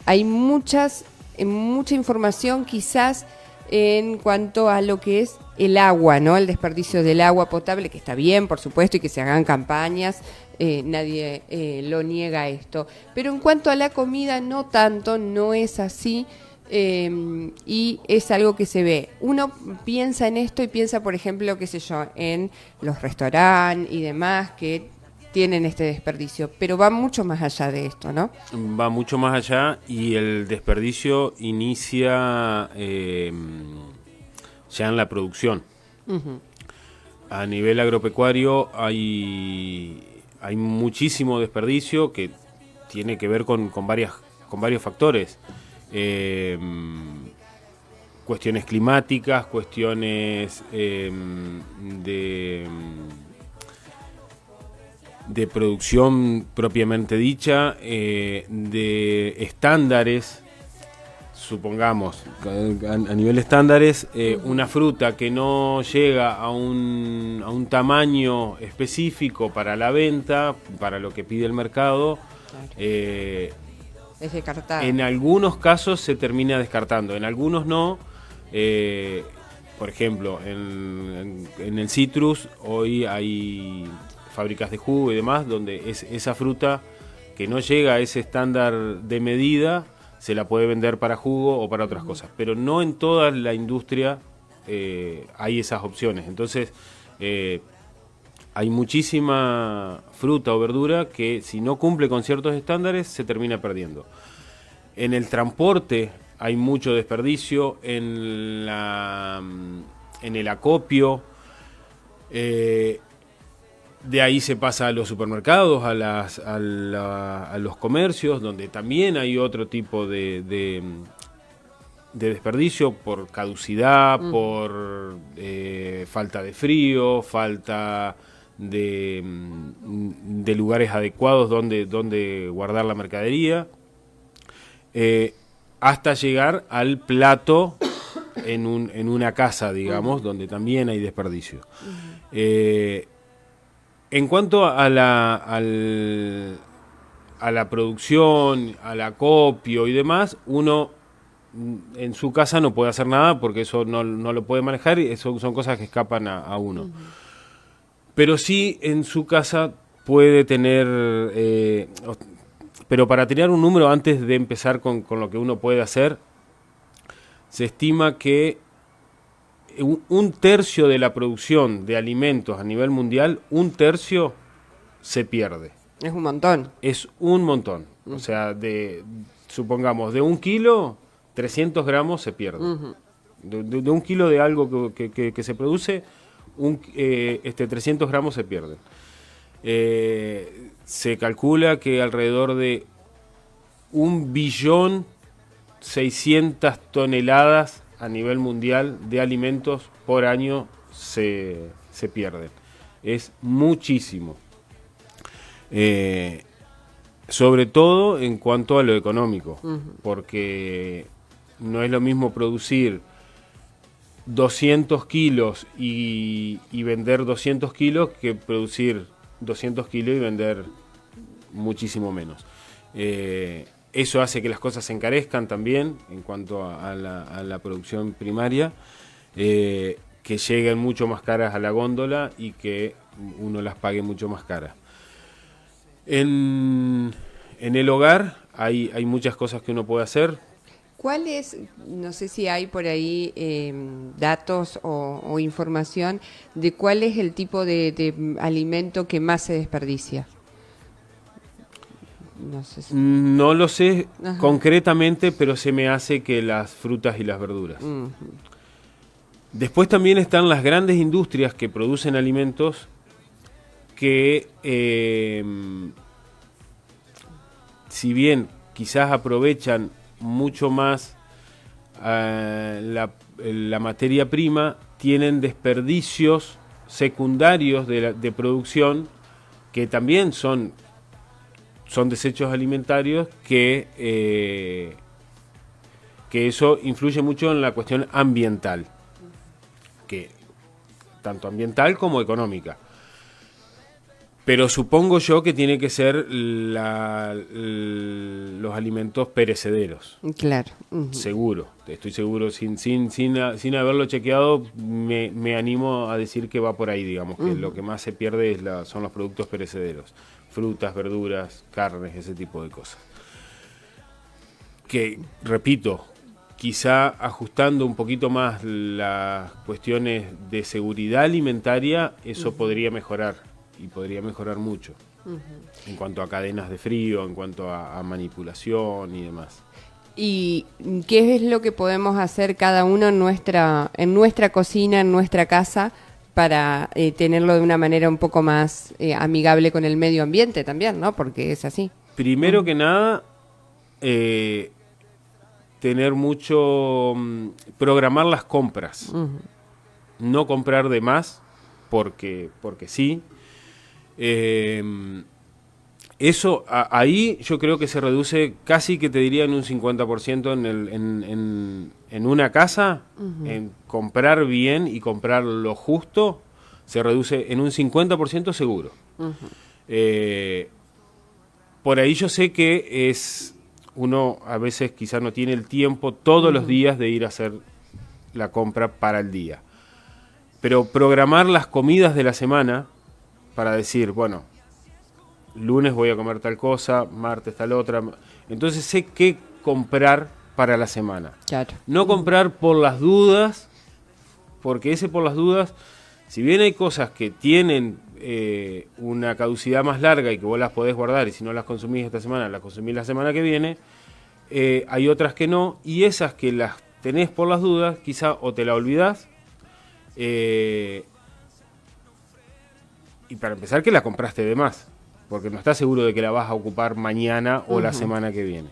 hay mucha información quizás en cuanto a lo que es el agua, ¿no? El desperdicio del agua potable, que está bien, por supuesto, y que se hagan campañas, nadie lo niega esto. Pero en cuanto a la comida, no tanto, no es así. Y es algo que se ve. Uno piensa en esto y piensa, por ejemplo, qué sé yo, en los restaurantes y demás que tienen este desperdicio, pero va mucho más allá de esto, ¿no? Va mucho más allá y el desperdicio inicia ya en la producción. Uh-huh. A nivel agropecuario hay muchísimo desperdicio que tiene que ver con varios factores. Cuestiones climáticas, cuestiones de producción propiamente dicha, de estándares. Supongamos, a nivel estándares, una fruta que no llega a un tamaño específico para la venta, para lo que pide el mercado, Claro. Es descartada. En algunos casos se termina descartando, en algunos no. Por ejemplo, en el citrus hoy hay fábricas de jugo y demás donde esa fruta que no llega a ese estándar de medida se la puede vender para jugo o para otras cosas, pero no en toda la industria hay esas opciones. Entonces hay muchísima fruta o verdura que si no cumple con ciertos estándares se termina perdiendo. En el transporte hay mucho desperdicio, en el acopio, de ahí se pasa a los supermercados, a los comercios, donde también hay otro tipo de desperdicio por caducidad, por falta de frío, falta de lugares adecuados donde guardar la mercadería, hasta llegar al plato en una casa, digamos, donde también hay desperdicio. En cuanto a la producción, al acopio y demás, uno en su casa no puede hacer nada porque eso no lo puede manejar y eso son cosas que escapan a uno. Uh-huh. Pero sí en su casa puede tener... pero para tirar un número antes de empezar con lo que uno puede hacer, se estima que un tercio de la producción de alimentos a nivel mundial, un tercio se pierde. Es un montón. Es un montón. Uh-huh. O sea, supongamos, de 1 kilo, 300 gramos se pierden. Uh-huh. De 1 kilo de algo que se produce, 300 gramos se pierden. Se calcula que alrededor de 1.600.000.000 toneladas a nivel mundial de alimentos por año se pierden. Es muchísimo. Sobre todo en cuanto a lo económico, uh-huh. Porque no es lo mismo producir 200 kilos y vender 200 kilos que producir 200 kilos y vender muchísimo menos. Eso hace que las cosas se encarezcan también en cuanto a la producción primaria, que lleguen mucho más caras a la góndola y que uno las pague mucho más caras. En el hogar hay muchas cosas que uno puede hacer. ¿Cuál es, no sé si hay por ahí datos o información de cuál es el tipo de alimento que más se desperdicia? No lo sé. Ajá. Concretamente, pero se me hace que las frutas y las verduras. Uh-huh. Después también están las grandes industrias que producen alimentos que, si bien quizás aprovechan mucho más la materia prima, tienen desperdicios secundarios de producción que también son desechos alimentarios que eso influye mucho en la cuestión ambiental, que tanto ambiental como económica. Pero supongo yo que tiene que ser los alimentos perecederos. Claro. Seguro, estoy seguro. Sin haberlo chequeado, me animo a decir que va por ahí, digamos, que lo que más se pierde son los productos perecederos. Frutas, verduras, carnes, ese tipo de cosas. Que, repito, quizá ajustando un poquito más las cuestiones de seguridad alimentaria, eso podría mejorar. Y podría mejorar mucho en cuanto a cadenas de frío, en cuanto a manipulación y demás. ¿Y qué es lo que podemos hacer cada uno en nuestra cocina, en nuestra casa, para tenerlo de una manera un poco más amigable con el medio ambiente también, ¿no? Porque es así. Primero que nada, tener mucho... programar las compras. No comprar de más, porque sí. Eso ahí yo creo que se reduce casi, que te diría, en un 50% en una casa. En comprar bien y comprar lo justo se reduce en un 50% seguro. Por ahí yo sé que uno a veces quizás no tiene el tiempo todos los días de ir a hacer la compra para el día, pero programar las comidas de la semana para decir, bueno, lunes voy a comer tal cosa, martes tal otra. Entonces sé qué comprar para la semana. Claro. No comprar por las dudas, porque por las dudas, si bien hay cosas que tienen una caducidad más larga y que vos las podés guardar, y si no las consumís esta semana, las consumís la semana que viene, hay otras que no, y esas que las tenés por las dudas, quizá o te la olvidás, y para empezar que la compraste de más, porque no estás seguro de que la vas a ocupar mañana o la semana que viene.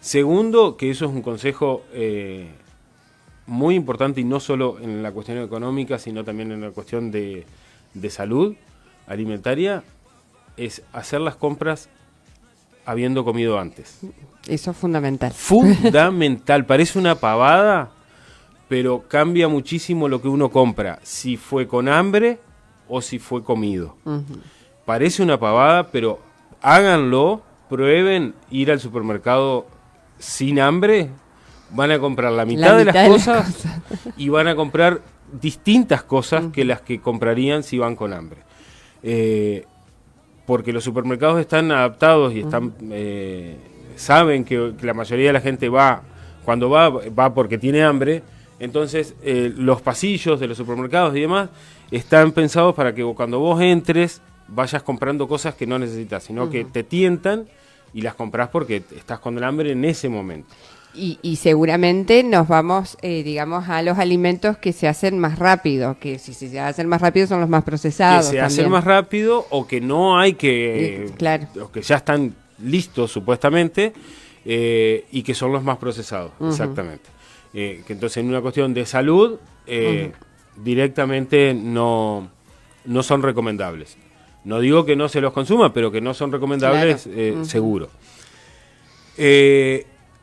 Segundo, que eso es un consejo muy importante, y no solo en la cuestión económica, sino también en la cuestión de salud alimentaria, es hacer las compras habiendo comido antes. Eso es fundamental. Fundamental, parece una pavada, pero cambia muchísimo lo que uno compra, si fue con hambre o si fue comido. Parece una pavada, pero háganlo, prueben ir al supermercado sin hambre, van a comprar la mitad de las cosas y van a comprar distintas cosas que las que comprarían si van con hambre. Porque los supermercados están adaptados y están saben que la mayoría de la gente cuando va porque tiene hambre. Entonces los pasillos de los supermercados y demás están pensados para que cuando vos entres vayas comprando cosas que no necesitas, sino que te tientan y las compras porque estás con el hambre en ese momento. Y seguramente nos vamos, digamos, a los alimentos que se hacen más rápido, que si se hacen más rápido son los más procesados. Que se hacen más rápido, o que no hay que... Claro. Los que ya están listos supuestamente, y que son los más procesados, exactamente. Que entonces en una cuestión de salud, directamente no son recomendables. No digo que no se los consuma, pero que no son recomendables, claro. Seguro.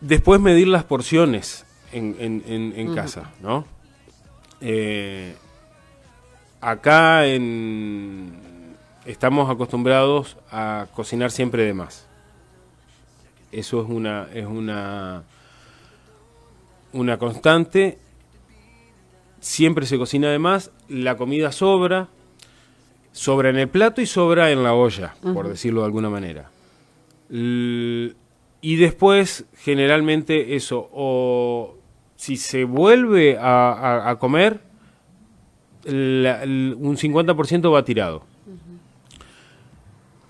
Después medir las porciones en casa, ¿no? Acá estamos acostumbrados a cocinar siempre de más. Eso es una constante. Siempre se cocina de más, la comida sobra en el plato y sobra en la olla, por decirlo de alguna manera. Y después, generalmente eso, o si se vuelve a comer, un 50% va tirado.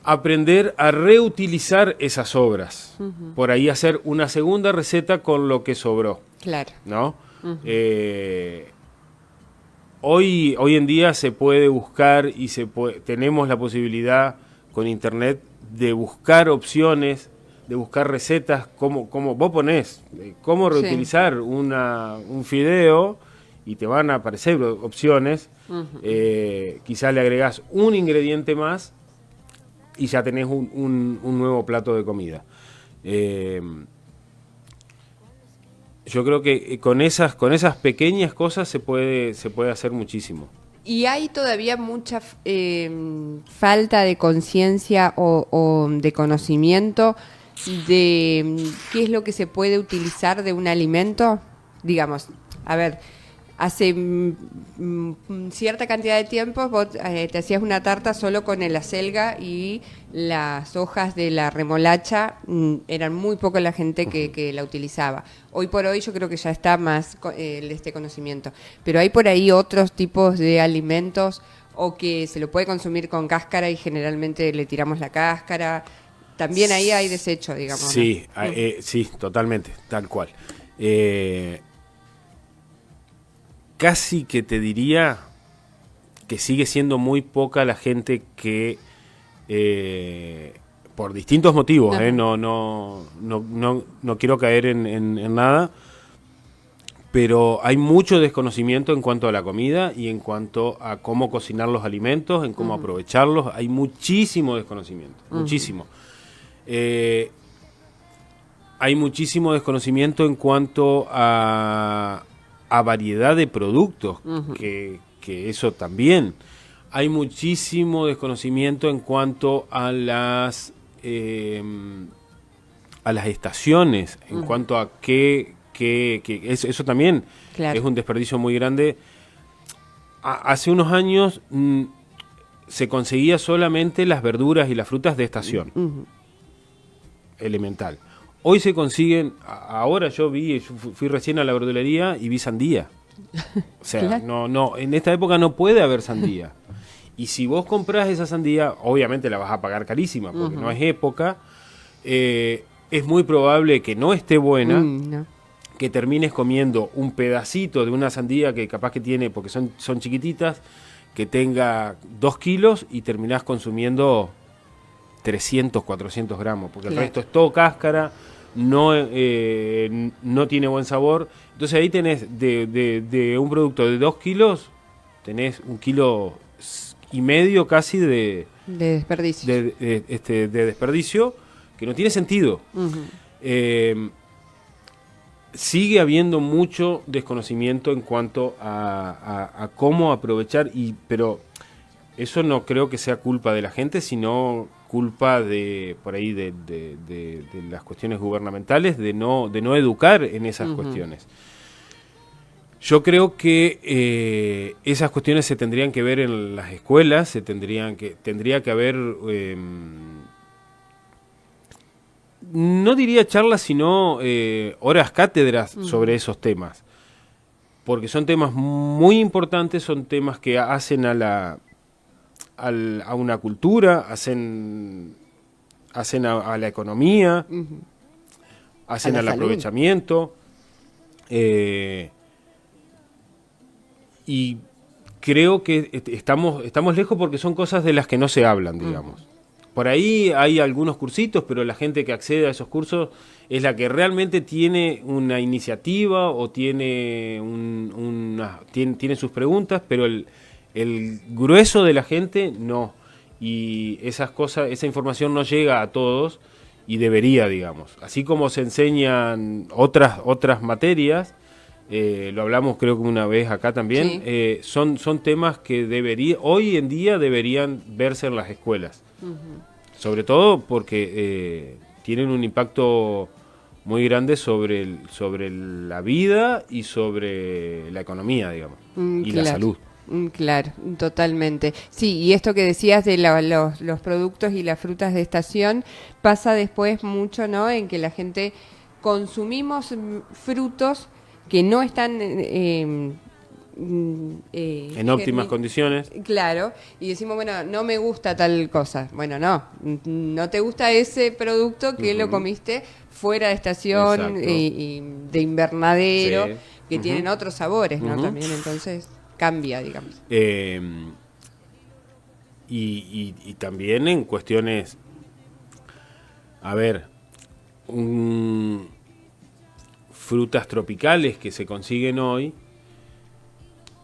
Aprender a reutilizar esas sobras. Por ahí hacer una segunda receta con lo que sobró. Claro. ¿No? Hoy en día se puede buscar y tenemos la posibilidad con internet de buscar opciones, de buscar recetas, como vos ponés, cómo reutilizar un fideo, y te van a aparecer opciones. Quizás le agregás un ingrediente más y ya tenés un nuevo plato de comida. Yo creo que con esas pequeñas cosas se puede hacer muchísimo. Y hay todavía mucha falta de conciencia o de conocimiento de qué es lo que se puede utilizar de un alimento. Digamos, a ver, hace cierta cantidad de tiempo vos te hacías una tarta solo con la acelga y las hojas de la remolacha, eran muy poco la gente que la utilizaba. Hoy por hoy yo creo que ya está más este conocimiento, pero hay por ahí otros tipos de alimentos o que se lo puede consumir con cáscara y generalmente le tiramos la cáscara. También ahí hay desecho, digamos. Sí, ¿no? Sí, totalmente, tal cual. Casi que te diría que sigue siendo muy poca la gente que, por distintos motivos, no quiero caer en nada, pero hay mucho desconocimiento en cuanto a la comida y en cuanto a cómo cocinar los alimentos, en cómo aprovecharlos. Hay muchísimo desconocimiento, muchísimo. Hay muchísimo desconocimiento en cuanto a variedad de productos, que eso también. Hay muchísimo desconocimiento en cuanto a las estaciones, en cuanto a qué eso también, claro, es un desperdicio muy grande. Hace unos años se conseguía solamente las verduras y las frutas de estación, elemental. Hoy se consiguen, ahora yo fui recién a la verdulería y vi sandía. O sea, claro, no, en esta época no puede haber sandía. Y si vos comprás esa sandía, obviamente la vas a pagar carísima, porque no es época. Es muy probable que no esté buena, no, que termines comiendo un pedacito de una sandía que capaz que tiene, porque son chiquititas, que tenga 2 kilos y terminás consumiendo 300, 400 gramos, porque claro, el resto es todo cáscara, no tiene buen sabor. Entonces ahí tenés de un producto de 2 kilos, tenés 1,5 kilos casi de desperdicio. De desperdicio, que no tiene sentido. Sigue habiendo mucho desconocimiento en cuanto a cómo aprovechar, pero eso no creo que sea culpa de la gente, sino culpa de por ahí de las cuestiones gubernamentales, de no educar en esas cuestiones. Yo creo que esas cuestiones se tendrían que ver en las escuelas, tendría que haber, no diría charlas, sino horas cátedras sobre esos temas, porque son temas muy importantes, son temas que hacen a una cultura, hacen a la economía, hacen al aprovechamiento, y creo que estamos lejos porque son cosas de las que no se hablan, digamos. Por ahí hay algunos cursitos, pero la gente que accede a esos cursos es la que realmente tiene una iniciativa o tiene tiene sus preguntas, pero el grueso de la gente no, y esa información no llega a todos y debería, digamos. Así como se enseñan otras materias, lo hablamos creo que una vez acá también, sí, son temas que hoy en día deberían verse en las escuelas, sobre todo porque tienen un impacto muy grande sobre la vida y sobre la economía, digamos, y claro, la salud. Claro, totalmente. Sí, y esto que decías de los productos y las frutas de estación pasa después mucho, ¿no? En que la gente consumimos frutos que no están en óptimas condiciones. Claro, y decimos, bueno, no me gusta tal cosa. Bueno, no te gusta ese producto que lo comiste fuera de estación y de invernadero, sí, que tienen otros sabores, ¿no? También, entonces cambia, digamos. Y también en cuestiones, a ver, frutas tropicales que se consiguen hoy,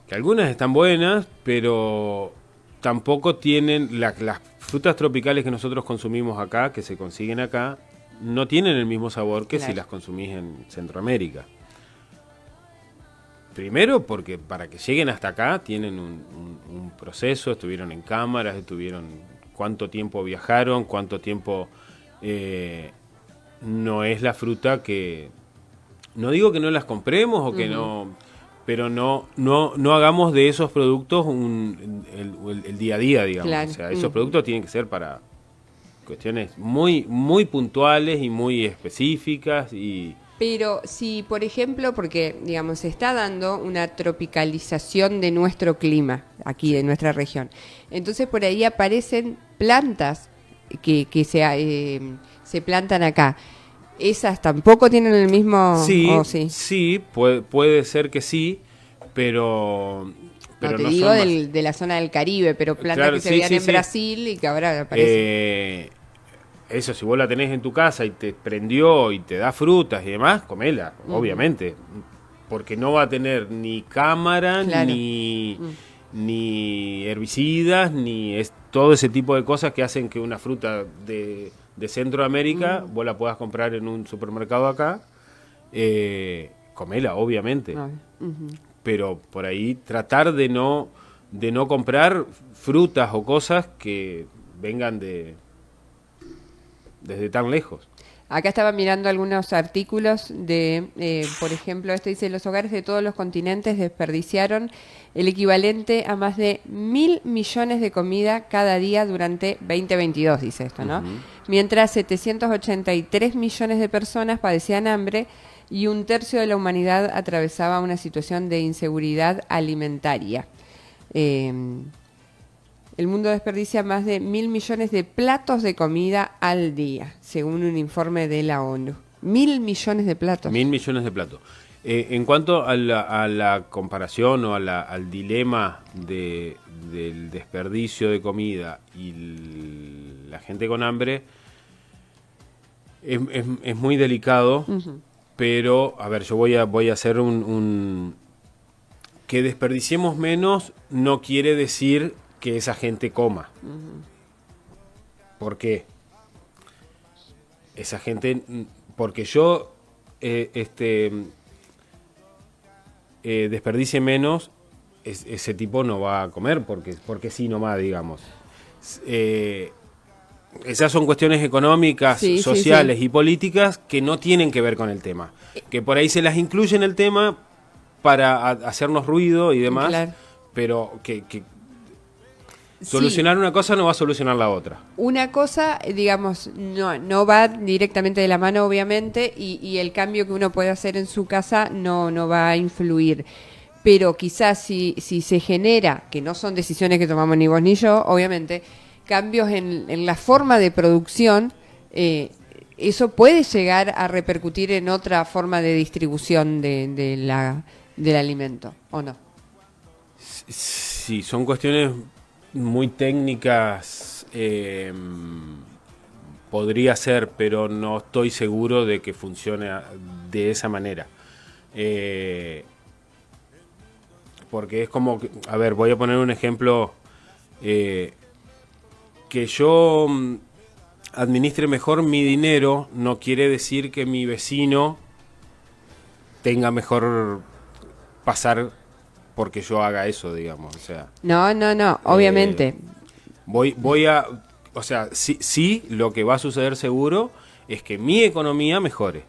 que algunas están buenas, pero tampoco tienen las frutas tropicales que nosotros consumimos acá, que se consiguen acá, no tienen el mismo sabor que claro, si las consumís en Centroamérica. Primero porque para que lleguen hasta acá tienen un proceso, estuvieron en cámaras, cuánto tiempo viajaron, cuánto tiempo... no es la fruta que... No digo que no las compremos o que no... Pero no hagamos de esos productos el día a día, digamos. Claro. O sea, esos productos tienen que ser para cuestiones muy, muy puntuales y muy específicas y... Pero si, por ejemplo, porque, digamos, se está dando una tropicalización de nuestro clima, aquí de nuestra región, entonces por ahí aparecen plantas que se plantan acá. ¿Esas tampoco tienen el mismo...? Sí, sí? sí, puede ser que sí, pero No, te no digo son más... de la zona del Caribe, pero plantas Claro, que se sí, veían sí, en sí. Brasil y que ahora aparecen. Eso, si vos la tenés en tu casa y te prendió y te da frutas y demás, comela, obviamente. Porque no va a tener ni cámara, Claro. ni herbicidas, ni todo ese tipo de cosas que hacen que una fruta de Centroamérica vos la puedas comprar en un supermercado acá. Comela, obviamente. Pero por ahí tratar de no comprar frutas o cosas que vengan desde tan lejos. Acá estaba mirando algunos artículos de, por ejemplo, este dice, los hogares de todos los continentes desperdiciaron el equivalente a más de 1.000 millones de comida cada día durante 2022, dice esto, ¿no? Mientras 783 millones de personas padecían hambre y un tercio de la humanidad atravesaba una situación de inseguridad alimentaria. El mundo desperdicia más de 1.000 millones de platos de comida al día, según un informe de la ONU. 1.000 millones de platos. 1.000 millones de platos. En cuanto a la comparación o al dilema del desperdicio de comida y la gente con hambre, es muy delicado, pero, a ver, yo voy a hacer que desperdiciemos menos no quiere decir que esa gente coma. ¿Por qué? Esa gente, porque yo desperdicie menos, ese tipo no va a comer, porque sí nomás, digamos. Esas son cuestiones económicas, sociales y políticas que no tienen que ver con el tema. Que por ahí se las incluye en el tema para hacernos ruido y demás, claro. Pero que solucionar una cosa no va a solucionar la otra. Una cosa, digamos, no va directamente de la mano, obviamente, y el cambio que uno puede hacer en su casa no va a influir. Pero quizás si se genera, que no son decisiones que tomamos ni vos ni yo, obviamente, cambios en la forma de producción, eso puede llegar a repercutir en otra forma de distribución del alimento, ¿o no? Sí, son cuestiones muy técnicas, podría ser, pero no estoy seguro de que funcione de esa manera. Porque es como, a ver, voy a poner un ejemplo, que yo administre mejor mi dinero no quiere decir que mi vecino tenga mejor pasar porque yo haga eso, digamos, o sea... No, obviamente. O sea, sí, lo que va a suceder seguro es que mi economía mejore,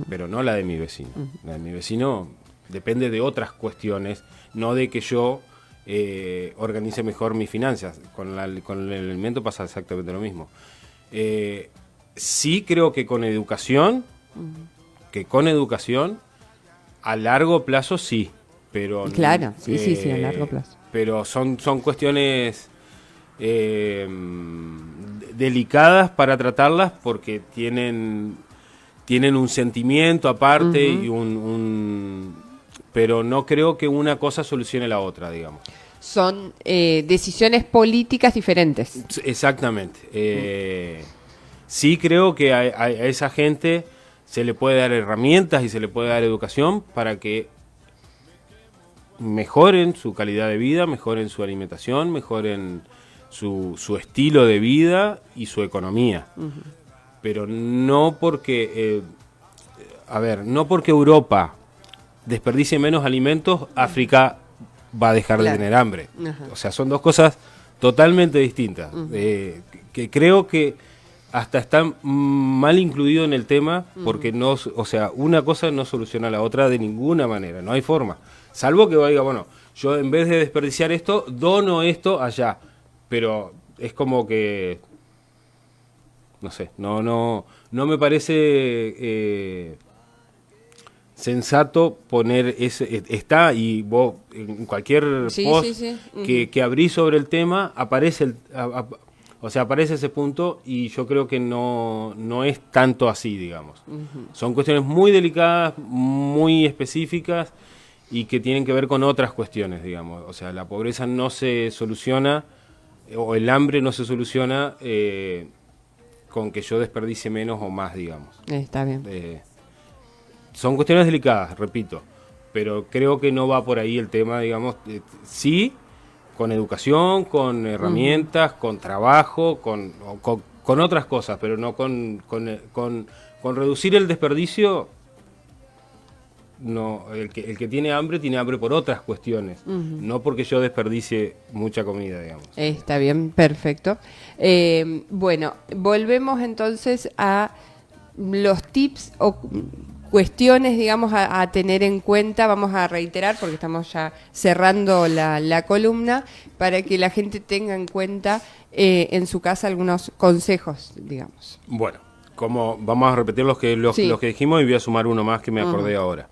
pero no la de mi vecino. La de mi vecino depende de otras cuestiones, no de que yo organice mejor mis finanzas. Con el alimento pasa exactamente lo mismo. Sí creo que con educación, a largo plazo sí. Pero, claro, sí, a largo plazo. Pero son cuestiones delicadas para tratarlas porque tienen un sentimiento aparte y pero no creo que una cosa solucione la otra, digamos. Son decisiones políticas diferentes. Exactamente. Sí creo que a esa gente se le puede dar herramientas y se le puede dar educación para que mejoren su calidad de vida, mejoren su alimentación, mejoren su estilo de vida y su economía. Pero no porque, no porque Europa desperdicie menos alimentos, África va a dejar de tener hambre. Ajá. O sea, son dos cosas totalmente distintas. Que creo que hasta están mal incluido en el tema, porque no, o sea, una cosa no soluciona la otra de ninguna manera, no hay forma. Salvo que diga, bueno, yo en vez de desperdiciar esto, dono esto allá. Pero es como que, no sé, no me parece sensato poner ese, está, y vos en cualquier post que abrís sobre el tema, aparece o sea, aparece ese punto, y yo creo que no es tanto así, digamos. Son cuestiones muy delicadas, muy específicas, y que tienen que ver con otras cuestiones, digamos. O sea, la pobreza no se soluciona, o el hambre no se soluciona con que yo desperdicie menos o más, digamos. Está bien. Son cuestiones delicadas, repito, pero creo que no va por ahí el tema, digamos. Sí, con educación, con herramientas, con trabajo, con otras cosas, pero no con reducir el desperdicio. No, el que tiene hambre por otras cuestiones, no porque yo desperdicie mucha comida, digamos. Está bien, perfecto. Bueno, volvemos entonces a los tips o cuestiones, digamos, a tener en cuenta. Vamos a reiterar, porque estamos ya cerrando la columna, para que la gente tenga en cuenta en su casa algunos consejos, digamos. Bueno, como vamos a repetir los que dijimos, y voy a sumar uno más que me acordé ahora.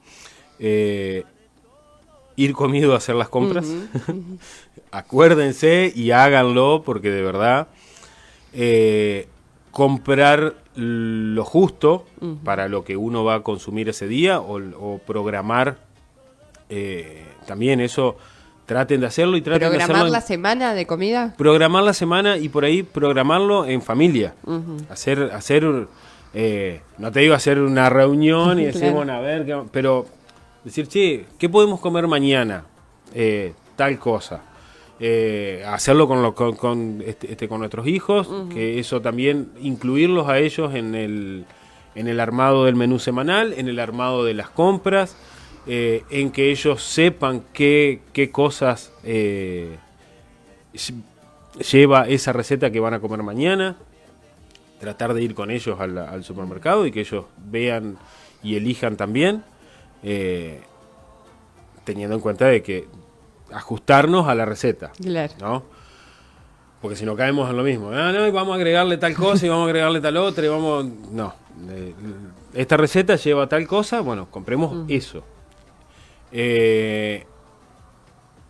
Ir comido a hacer las compras. Acuérdense y háganlo, porque de verdad comprar lo justo para lo que uno va a consumir ese día, o programar también eso. Traten de hacerlo, y traten de hacerlo. ¿Programar la semana de comida? Programar la semana, y por ahí programarlo en familia. Hacer no te digo hacer una reunión y decir, Claro. bueno, a ver, pero decir, che, ¿qué podemos comer mañana? Tal cosa. Hacerlo con nuestros hijos, que eso también, incluirlos a ellos en el armado del menú semanal, en el armado de las compras, en que ellos sepan qué cosas lleva esa receta que van a comer mañana. Tratar de ir con ellos al supermercado, y que ellos vean y elijan también, teniendo en cuenta de que ajustarnos a la receta, Claro. ¿no? Porque si no caemos en lo mismo. No, y vamos a agregarle tal cosa y vamos a agregarle tal otra, y vamos... No. Esta receta lleva tal cosa, bueno, compremos eso.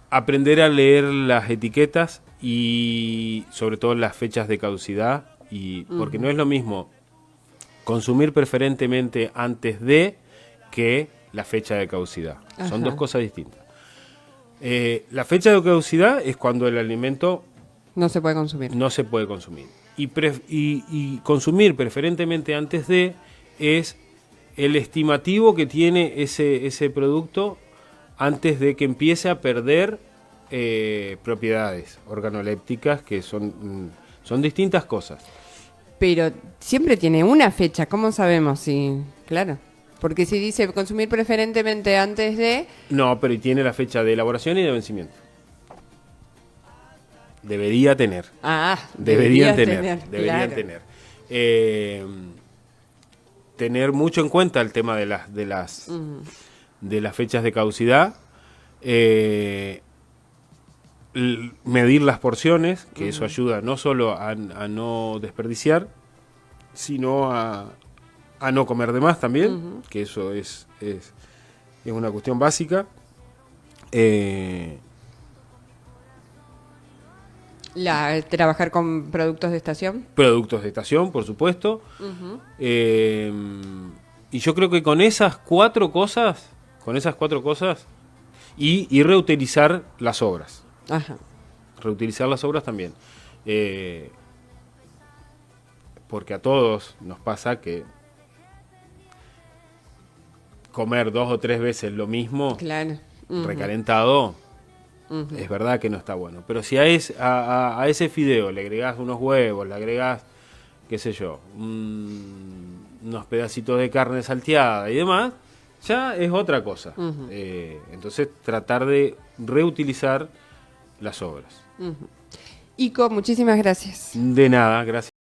Aprender a leer las etiquetas, y sobre todo las fechas de caducidad, porque no es lo mismo consumir preferentemente antes de que la fecha de caducidad. Son dos cosas distintas. La fecha de caducidad es cuando el alimento No se puede consumir. no se puede consumir. Y consumir preferentemente antes de es el estimativo que tiene ese producto antes de que empiece a perder propiedades organolépticas, que son distintas cosas. Pero siempre tiene una fecha, ¿cómo sabemos si...? Claro, porque si dice consumir preferentemente antes de... No, pero tiene la fecha de elaboración y de vencimiento. Debería tener. Deberían tener. Claro. Tener mucho en cuenta el tema de las fechas de caducidad. Medir las porciones, que eso ayuda no solo a no desperdiciar, sino a no comer de más también, que eso es una cuestión básica. Trabajar con productos de estación. Productos de estación, por supuesto. Y yo creo que con esas cuatro cosas, y reutilizar las sobras. Ajá. Reutilizar las sobras también. Porque a todos nos pasa que comer 2 o 3 veces lo mismo, Claro. recalentado, es verdad que no está bueno. Pero si a ese fideo le agregás unos huevos, le agregás, qué sé yo, unos pedacitos de carne salteada y demás, ya es otra cosa. Ujú. Entonces, tratar de reutilizar las obras. Ico, muchísimas gracias. De nada, gracias.